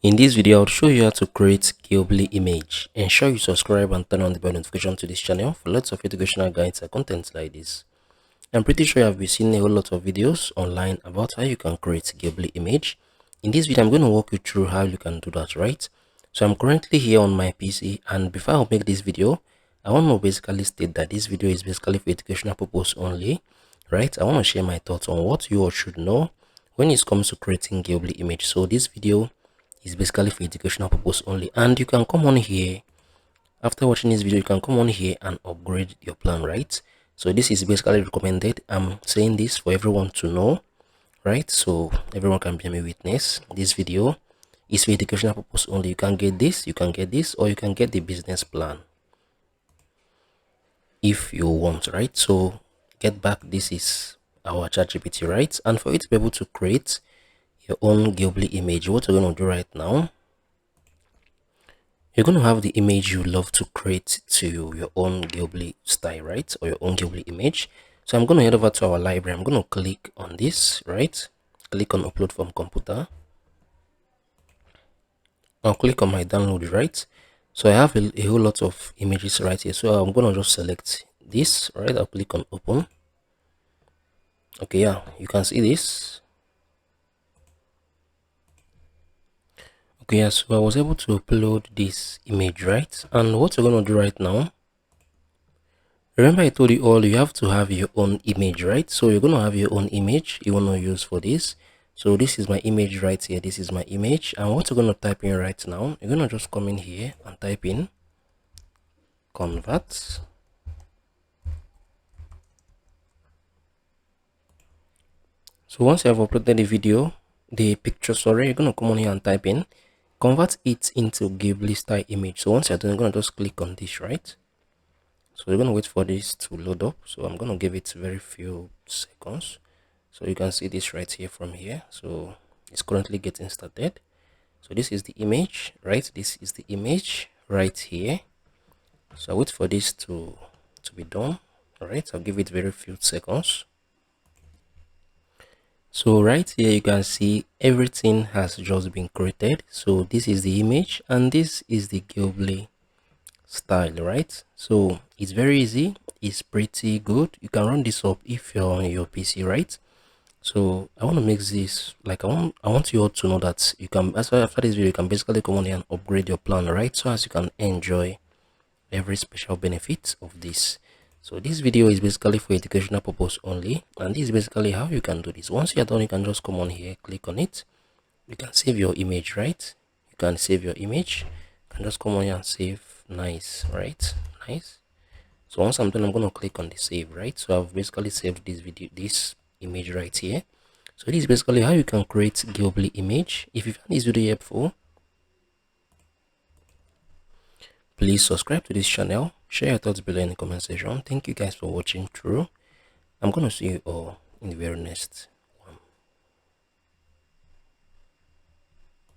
In this video, I'll show you how to create Ghibli image. Ensure you subscribe and turn on the bell notification to this channel for lots of educational guides and content like this. I'm pretty sure you have been seeing a whole lot of videos online about how you can create Ghibli image. In this video, I'm going to walk you through how you can do that, right? So I'm currently here on my PC, and before I make this video, I want to basically state that this video is basically for educational purpose only, right? I want to share my thoughts on what you all should know when it comes to creating Ghibli image. So this video is basically for educational purpose only, and you can come on here after watching this video. You can come on here and upgrade your plan, right? So this is basically recommended. I'm saying this for everyone to know, right? So everyone can be a witness. This video is for educational purpose only. You can get this, you can get this, or you can get the business plan if you want, right? So get back, this is our ChatGPT, right? And for you to be able to create your own Ghibli image, what you're going to do right now, you're going to have the image you love to create to your own Ghibli style, right? Or your own Ghibli image. So I'm going to head over to our library. I'm going to click on this, right? Click on upload from computer. I'll click on my download, right? So I have a whole lot of images right here. So I'm going to just select this, right? I'll click on open. Okay, yeah, you can see this. Okay, yeah, so I was able to upload this image, right? And what we're going to do right now, remember I told you all you have to have your own image, right? So you're going to have your own image you want to use for this. So this is my image right here. This is my image, and what you're going to type in right now, you're going to just come in here and type in convert. So once you have uploaded the video, the picture, sorry, you're going to come on here and type in convert it into Ghibli style image. So once you're done, you're going to just click on this, right? So we're going to wait for this to load up. So I'm going to give it very few seconds. So you can see this right here from here. So it's currently getting started. So this is the image, right? This is the image right here. So I'll wait for this to be done. All right, I'll give it very few seconds. So right here you can see everything has just been created. So this is the image and this is the Ghibli style, right? So it's very easy, it's pretty good. You can run this up if you're on your PC, right? So I want to make this like I want you all to know that you can, after this video, you can basically come on here and upgrade your plan, right? So as you can enjoy every special benefit of this. So this video is basically for educational purpose only, and this is basically how you can do this. Once you're done, you can just come on here, click on it. You can save your image, right? You can save your image. You can just come on here and save. Nice, right? Nice. So once I'm done, I'm going to click on the save, right? So I've basically saved this image right here. So this is basically how you can create Ghibli image. If you found this video helpful, please subscribe to this channel, share your thoughts below in the comment section. Thank you guys for watching through. I'm going to see you all in the very next